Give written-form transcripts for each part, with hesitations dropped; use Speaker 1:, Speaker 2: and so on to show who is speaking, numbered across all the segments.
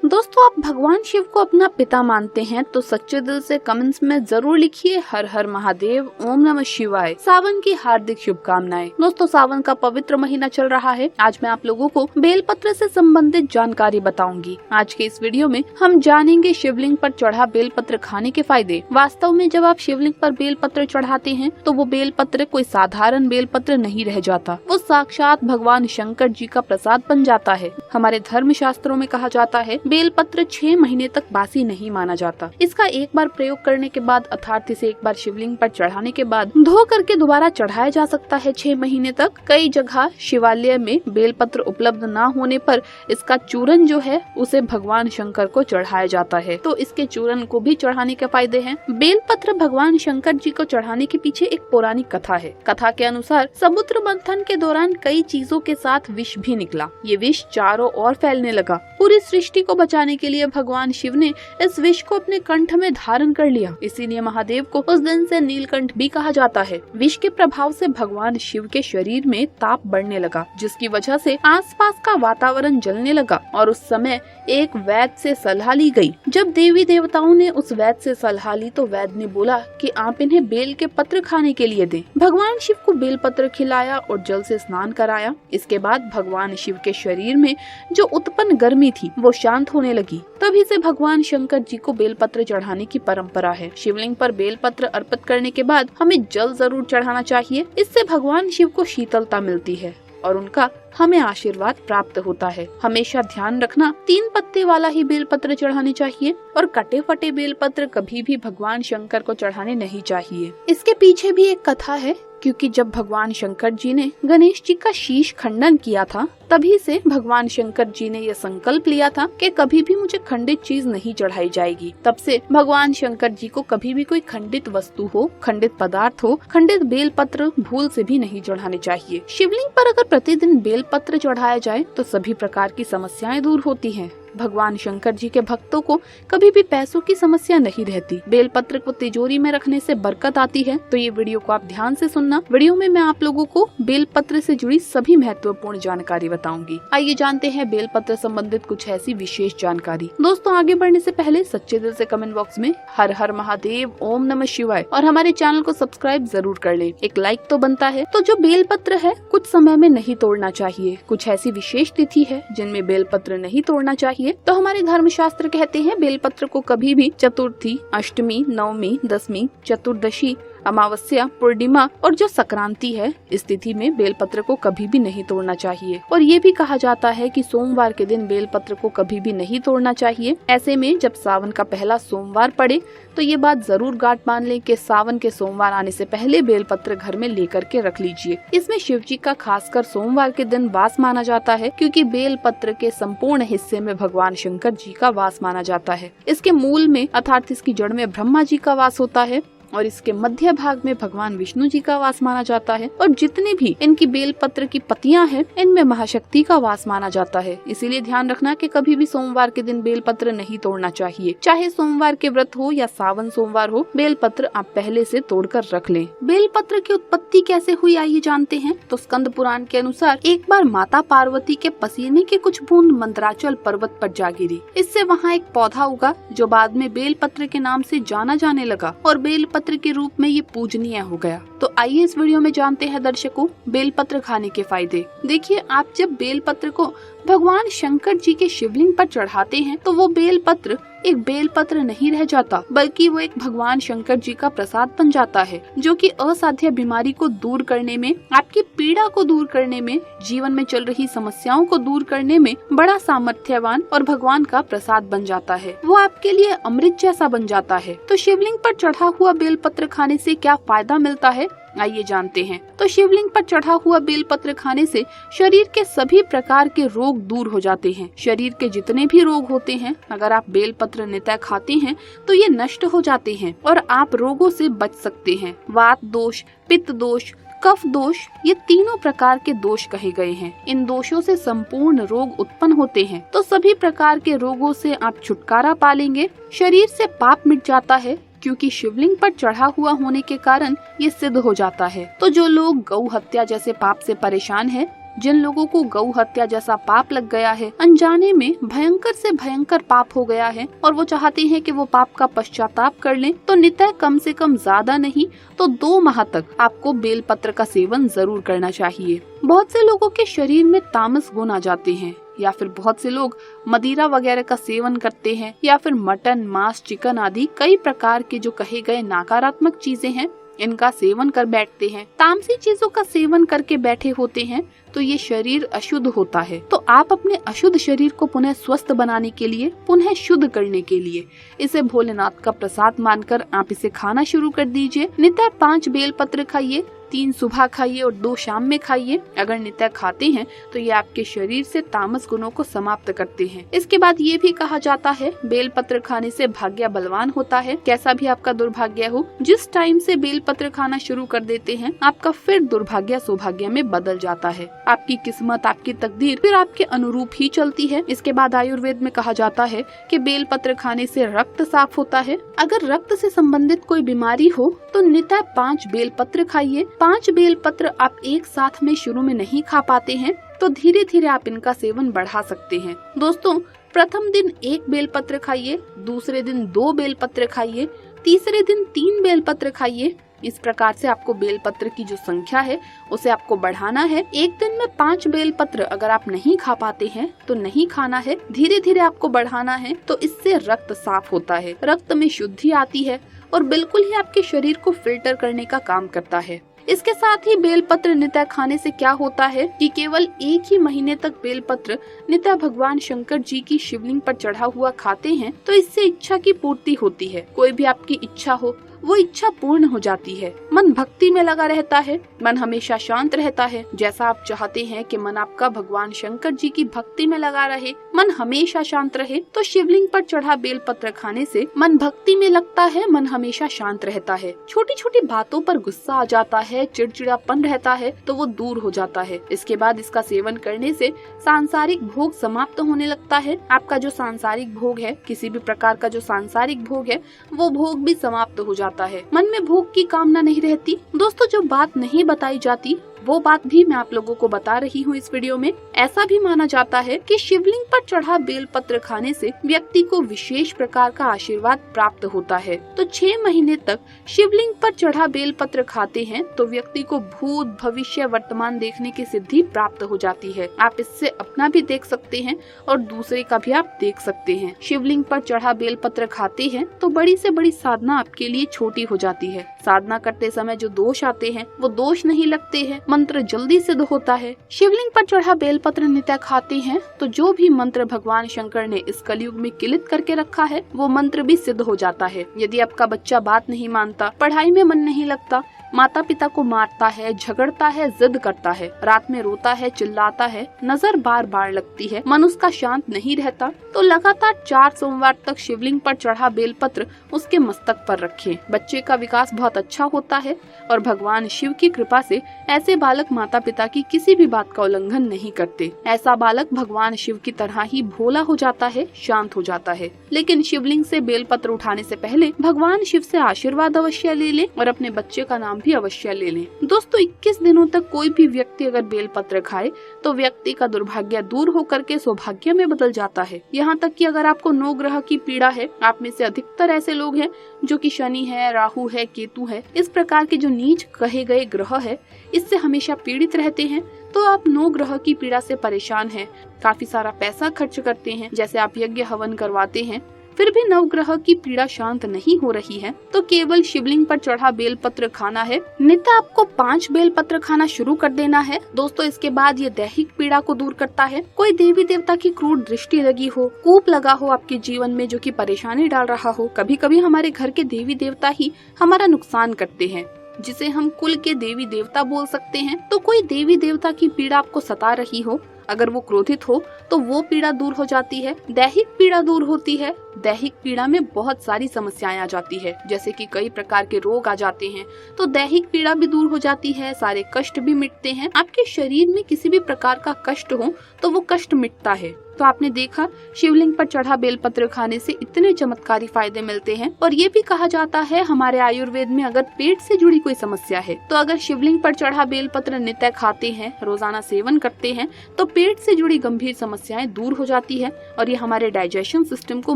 Speaker 1: दोस्तों, आप भगवान शिव को अपना पिता मानते हैं तो सच्चे दिल से कमेंट्स में जरूर लिखिए हर हर महादेव, ओम नमः शिवाय। सावन की हार्दिक शुभकामनाएं। दोस्तों, सावन का पवित्र महीना चल रहा है। आज मैं आप लोगों को बेलपत्र से संबंधित जानकारी बताऊंगी। आज के इस वीडियो में हम जानेंगे शिवलिंग पर चढ़ा बेलपत्र खाने के फायदे। वास्तव में जब आप शिवलिंग पर बेलपत्र चढ़ाते हैं तो वो बेलपत्र कोई साधारण बेलपत्र नहीं रह जाता, वो साक्षात भगवान शंकर जी का प्रसाद बन जाता है। हमारे धर्म शास्त्रों में कहा जाता है बेलपत्र 6 महीने तक बासी नहीं माना जाता। इसका एक बार प्रयोग करने के बाद अर्थात इसे एक बार शिवलिंग पर चढ़ाने के बाद धो करके दोबारा चढ़ाया जा सकता है 6 महीने तक। कई जगह शिवालय में बेलपत्र उपलब्ध न होने पर इसका चूरन जो है उसे भगवान शंकर को चढ़ाया जाता है, तो इसके चूरन को भी चढ़ाने के फायदे हैं। बेलपत्र भगवान शंकर जी को चढ़ाने के पीछे एक पौराणिक कथा है। कथा के अनुसार समुद्र मंथन के दौरान कई चीजों के साथ विष भी निकला। ये विष चारों ओर फैलने लगा। पूरी सृष्टि को बचाने के लिए भगवान शिव ने इस विष को अपने कंठ में धारण कर लिया। इसीलिए महादेव को उस दिन से नीलकंठ भी कहा जाता है। विष के प्रभाव से भगवान शिव के शरीर में ताप बढ़ने लगा, जिसकी वजह से आसपास का वातावरण जलने लगा और उस समय एक वैद्य से सलाह ली गई। जब देवी देवताओं ने उस वैद्य से सलाह ली तो वैद्य ने बोला कि आप इन्हें बेल के पत्र खाने के लिए दें। भगवान शिव को बेल पत्र खिलाया और जल से स्नान कराया। इसके बाद भगवान शिव के शरीर में जो उत्पन्न गर्मी थी वो शांत होने लगी। तभी से भगवान शंकर जी को बेलपत्र चढ़ाने की परंपरा है। शिवलिंग पर बेलपत्र अर्पित करने के बाद हमें जल जरूर चढ़ाना चाहिए। इससे भगवान शिव को शीतलता मिलती है और उनका हमें आशीर्वाद प्राप्त होता है। हमेशा ध्यान रखना 3 पत्ते वाला ही बेलपत्र चढ़ाने चाहिए और कटे फटे बेलपत्र कभी भी भगवान शंकर को चढ़ाने नहीं चाहिए। इसके पीछे भी एक कथा है, क्योंकि जब भगवान शंकर जी ने गणेश जी का शीश खंडन किया था तभी से भगवान शंकर जी ने यह संकल्प लिया था कि कभी भी मुझे खंडित चीज नहीं चढ़ाई जाएगी। तब से भगवान शंकर जी को कभी भी कोई खंडित वस्तु हो, खंडित पदार्थ हो, खंडित बेलपत्र भूल से भी नहीं चढ़ाने चाहिए। शिवलिंग पर अगर प्रतिदिन बेलपत्र चढ़ाया जाए तो सभी प्रकार की समस्याएं दूर होती हैं। भगवान शंकर जी के भक्तों को कभी भी पैसों की समस्या नहीं रहती। बेलपत्र को तिजोरी में रखने से बरकत आती है। तो ये वीडियो को आप ध्यान से सुनना। वीडियो में मैं आप लोगों को बेलपत्र से जुड़ी सभी महत्वपूर्ण जानकारी बताऊंगी। आइए जानते हैं बेलपत्र संबंधित कुछ ऐसी विशेष जानकारी। दोस्तों, आगे बढ़ने से पहले सच्चे दिल से कमेंट बॉक्स में हर हर महादेव, ओम नमः शिवाय और हमारे चैनल को सब्सक्राइब जरूर कर ले। एक लाइक तो बनता है। तो जो बेलपत्र है कुछ समय में नहीं तोड़ना चाहिए। कुछ ऐसी विशेष तिथि है जिनमें बेलपत्र नहीं तोड़ना चाहिए। तो हमारे धर्मशास्त्र कहते हैं बेलपत्र को कभी भी चतुर्थी, अष्टमी, नवमी, दसवीं, चतुर्दशी, अमावस्या, पूर्णिमा और जो संक्रांति है इस तिथि में बेलपत्र को कभी भी नहीं तोड़ना चाहिए। और ये भी कहा जाता है कि सोमवार के दिन बेलपत्र को कभी भी नहीं तोड़ना चाहिए। ऐसे में जब सावन का पहला सोमवार पड़े तो ये बात जरूर गांठ बांध लें कि सावन के सोमवार आने से पहले बेलपत्र घर में लेकर के रख लीजिए। इसमें शिव जी का खासकर सोमवार के दिन वास माना जाता है, क्योंकि बेलपत्र के संपूर्ण हिस्से में भगवान शंकर जी का वास माना जाता है। इसके मूल में अर्थात इसकी जड़ में ब्रह्मा जी का वास होता है और इसके मध्य भाग में भगवान विष्णु जी का वास माना जाता है। और जितनी भी इनकी बेलपत्र की पत्तियां हैं इनमें महाशक्ति का वास माना जाता है। इसीलिए ध्यान रखना कि कभी भी सोमवार के दिन बेलपत्र नहीं तोड़ना चाहिए। चाहे सोमवार के व्रत हो या सावन सोमवार हो, बेलपत्र आप पहले से तोड़कर रख लें। बेलपत्र की उत्पत्ति कैसे हुई आइए जानते हैं। तो स्कंद पुराण के अनुसार एक बार माता पार्वती के पसीने के कुछ बूंद मंदराचल पर्वत पर जा गिरी। इससे वहाँ एक पौधा उगा जो बाद में बेलपत्र के नाम से जाना जाने लगा और बेलपत्र के रूप में ये पूजनीय हो गया। तो आइए इस वीडियो में जानते हैं दर्शकों बेलपत्र खाने के फायदे। देखिए, आप जब बेलपत्र को भगवान शंकर जी के शिवलिंग पर चढ़ाते हैं तो वो बेलपत्र एक बेलपत्र नहीं रह जाता, बल्कि वो एक भगवान शंकर जी का प्रसाद बन जाता है, जो कि असाध्य बीमारी को दूर करने में, आपकी पीड़ा को दूर करने में, जीवन में चल रही समस्याओं को दूर करने में बड़ा सामर्थ्यवान और भगवान का प्रसाद बन जाता है। वो आपके लिए अमृत जैसा बन जाता है। तो शिवलिंग पर चढ़ा हुआ बेलपत्र खाने से क्या फायदा मिलता है आइए जानते हैं। तो शिवलिंग पर चढ़ा हुआ बेलपत्र खाने से शरीर के सभी प्रकार के रोग दूर हो जाते हैं। शरीर के जितने भी रोग होते हैं अगर आप बेलपत्र नित्य खाते हैं तो ये नष्ट हो जाते हैं और आप रोगों से बच सकते हैं। वात दोष, पित्त दोष, कफ दोष, ये तीनों प्रकार के दोष कहे गए हैं। इन दोषों से संपूर्ण रोग उत्पन्न होते हैं। तो सभी प्रकार के रोगों से आप छुटकारा पा लेंगे। शरीर से पाप मिट जाता है क्योंकि शिवलिंग पर चढ़ा हुआ होने के कारण ये सिद्ध हो जाता है। तो जो लोग गौ हत्या जैसे पाप से परेशान हैं जिन लोगों को गौ हत्या जैसा पाप लग गया है, अनजाने में भयंकर से भयंकर पाप हो गया है और वो चाहते हैं कि वो पाप का पश्चाताप कर लें, तो नित्य कम से कम ज्यादा नहीं तो 2 माह तक आपको बेलपत्र का सेवन जरूर करना चाहिए। बहुत से लोगों के शरीर में तामस गुण आ जाते हैं, या फिर बहुत से लोग मदिरा वगैरह का सेवन करते हैं, या फिर मटन, मांस, चिकन आदि कई प्रकार के जो कहे गए नकारात्मक चीजें हैं इनका सेवन कर बैठते हैं। तामसी चीजों का सेवन करके बैठे होते हैं तो ये शरीर अशुद्ध होता है। तो आप अपने अशुद्ध शरीर को पुनः स्वस्थ बनाने के लिए, पुनः शुद्ध करने के लिए इसे भोलेनाथ का प्रसाद मानकर आप इसे खाना शुरू कर दीजिए। नित्य 5 बेलपत्र खाइए, 3 सुबह खाइए और 2 शाम में खाइए। अगर नित्य खाते हैं तो ये आपके शरीर से तामस गुणों को समाप्त करते हैं। इसके बाद ये भी कहा जाता है बेलपत्र खाने से भाग्य बलवान होता है। कैसा भी आपका दुर्भाग्य हो, जिस टाइम से बेलपत्र खाना शुरू कर देते हैं आपका फिर दुर्भाग्य सौभाग्य में बदल जाता है। आपकी किस्मत, आपकी तकदीर फिर आपके अनुरूप ही चलती है। इसके बाद आयुर्वेद में कहा जाता है कि बेलपत्र खाने से रक्त साफ होता है। अगर रक्त से संबंधित कोई बीमारी हो तो नित्य 5 बेलपत्र खाइए। 5 बेलपत्र आप एक साथ में शुरू में नहीं खा पाते हैं तो धीरे धीरे आप इनका सेवन बढ़ा सकते हैं। दोस्तों, प्रथम दिन 1 बेलपत्र खाइए, दूसरे दिन 2 बेलपत्र खाइए, तीसरे दिन 3 बेलपत्र खाइए। इस प्रकार से आपको बेलपत्र की जो संख्या है उसे आपको बढ़ाना है। एक दिन में 5 बेलपत्र अगर आप नहीं खा पाते हैं तो नहीं खाना है, धीरे धीरे आपको बढ़ाना है। तो इससे रक्त साफ होता है, रक्त में शुद्धि आती है और बिल्कुल ही आपके शरीर को फिल्टर करने का काम करता है। इसके साथ ही बेलपत्र नित्य खाने से क्या होता है कि केवल 1 ही महीने तक बेलपत्र नित्य भगवान शंकर जी की शिवलिंग पर चढ़ा हुआ खाते हैं तो इससे इच्छा की पूर्ति होती है। कोई भी आपकी इच्छा हो वो इच्छा पूर्ण हो जाती है। मन भक्ति में लगा रहता है, मन हमेशा शांत रहता है। जैसा आप चाहते हैं कि मन आपका भगवान शंकर जी की भक्ति में लगा रहे, मन हमेशा शांत रहे, तो शिवलिंग पर चढ़ा बेलपत्र खाने से मन भक्ति में लगता है, मन हमेशा शांत रहता है। छोटी छोटी बातों पर गुस्सा आ जाता है, चिड़चिड़ापन रहता है तो वो दूर हो जाता है। इसके बाद इसका सेवन करने से सांसारिक भोग समाप्त होने लगता है। आपका जो सांसारिक भोग है, किसी भी प्रकार का जो सांसारिक भोग है, वो भोग भी समाप्त हो जाता है। मन में भोग की कामना नहीं रहती। दोस्तों, जो बात नहीं बताई जाती वो बात भी मैं आप लोगों को बता रही हूँ इस वीडियो में। ऐसा भी माना जाता है कि शिवलिंग पर चढ़ा बेलपत्र खाने से व्यक्ति को विशेष प्रकार का आशीर्वाद प्राप्त होता है। तो 6 महीने तक शिवलिंग पर चढ़ा बेलपत्र खाते हैं तो व्यक्ति को भूत, भविष्य, वर्तमान देखने की सिद्धि प्राप्त हो जाती है। आप इससे अपना भी देख सकते हैं और दूसरे का भी आप देख सकते हैं। शिवलिंग पर चढ़ा बेलपत्र खाते हैं तो बड़ी से बड़ी साधना आपके लिए छोटी हो जाती है। साधना करते समय जो दोष आते हैं वो दोष नहीं लगते हैं, मंत्र जल्दी सिद्ध होता है। शिवलिंग पर चढ़ा बेलपत्र नित्य खाते हैं तो जो भी मंत्र भगवान शंकर ने इस कलयुग में किलित करके रखा है वो मंत्र भी सिद्ध हो जाता है। यदि आपका बच्चा बात नहीं मानता, पढ़ाई में मन नहीं लगता, माता पिता को मारता है, झगड़ता है, जिद करता है, रात में रोता है, चिल्लाता है, नजर बार बार लगती है, मन उसका शांत नहीं रहता, तो लगातार 4 सोमवार तक शिवलिंग पर चढ़ा बेलपत्र उसके मस्तक पर रखें। बच्चे का विकास बहुत अच्छा होता है और भगवान शिव की कृपा से ऐसे बालक माता पिता की किसी भी बात का उल्लंघन नहीं करते। ऐसा बालक भगवान शिव की तरह ही भोला हो जाता है, शांत हो जाता है। लेकिन शिवलिंग से बेलपत्र उठाने से पहले भगवान शिव से आशीर्वाद अवश्य ले लें और अपने बच्चे का नाम भी अवश्य ले लें। दोस्तों, 21 दिनों तक कोई भी व्यक्ति अगर बेलपत्र खाए तो व्यक्ति का दुर्भाग्य दूर होकर के सौभाग्य में बदल जाता है। यहाँ तक कि अगर आपको 9 ग्रह की पीड़ा है, आप में से अधिकतर ऐसे लोग हैं जो कि शनि है, राहु है, केतु है, इस प्रकार के जो नीच कहे गए ग्रह है, इससे हमेशा पीड़ित रहते हैं, तो आप 9 ग्रह की पीड़ा से परेशान हैं, काफी सारा पैसा खर्च करते हैं, जैसे आप यज्ञ हवन करवाते हैं, फिर भी 9 ग्रह की पीड़ा शांत नहीं हो रही है, तो केवल शिवलिंग पर चढ़ा बेलपत्र खाना है। नित्य आपको 5 बेलपत्र खाना शुरू कर देना है। दोस्तों, इसके बाद ये दैहिक पीड़ा को दूर करता है। कोई देवी देवता की क्रूर दृष्टि लगी हो, कूप लगा हो आपके जीवन में जो कि परेशानी डाल रहा हो, कभी कभी हमारे घर के देवी देवता ही हमारा नुकसान करते हैं, जिसे हम कुल के देवी देवता बोल सकते हैं। तो कोई देवी देवता की पीड़ा आपको सता रही हो, अगर वो क्रोधित हो तो वो पीड़ा दूर हो जाती है। दैहिक पीड़ा दूर होती है। दैहिक पीड़ा में बहुत सारी समस्याएं आ जाती है, जैसे कि कई प्रकार के रोग आ जाते हैं। तो दैहिक पीड़ा भी दूर हो जाती है, सारे कष्ट भी मिटते हैं। आपके शरीर में किसी भी प्रकार का कष्ट हो तो वो कष्ट मिटता है। तो आपने देखा, शिवलिंग पर चढ़ा बेलपत्र खाने से इतने चमत्कारी फायदे मिलते हैं। और ये भी कहा जाता है हमारे आयुर्वेद में, अगर पेट से जुड़ी कोई समस्या है तो अगर शिवलिंग पर चढ़ा बेलपत्र नित्य खाते हैं, रोजाना सेवन करते हैं, तो पेट से जुड़ी गंभीर समस्याएं दूर हो जाती है और ये हमारे डाइजेशन सिस्टम को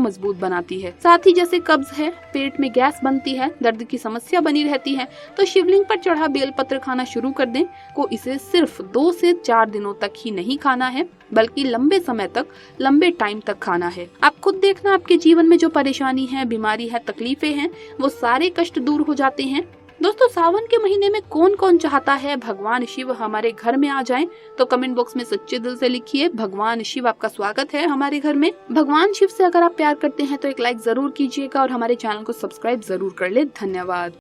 Speaker 1: मजबूत बनाती है। साथ ही जैसे कब्ज है, पेट में गैस बनती है, दर्द की समस्या बनी रहती है, तो शिवलिंग पर चढ़ा बेलपत्र खाना शुरू कर दें। को इसे सिर्फ 2 से 4 दिनों तक ही नहीं खाना है, बल्कि लंबे समय तक, लंबे टाइम तक खाना है। आप खुद देखना, आपके जीवन में जो परेशानी है, बीमारी है, तकलीफें हैं, वो सारे कष्ट दूर हो जाते हैं। दोस्तों, सावन के महीने में कौन कौन चाहता है भगवान शिव हमारे घर में आ जाएं? तो कमेंट बॉक्स में सच्चे दिल से लिखिए, भगवान शिव आपका स्वागत है हमारे घर में। भगवान शिव से अगर आप प्यार करते हैं तो एक लाइक जरूर कीजिएगा और हमारे चैनल को सब्सक्राइब जरूर कर ले। धन्यवाद।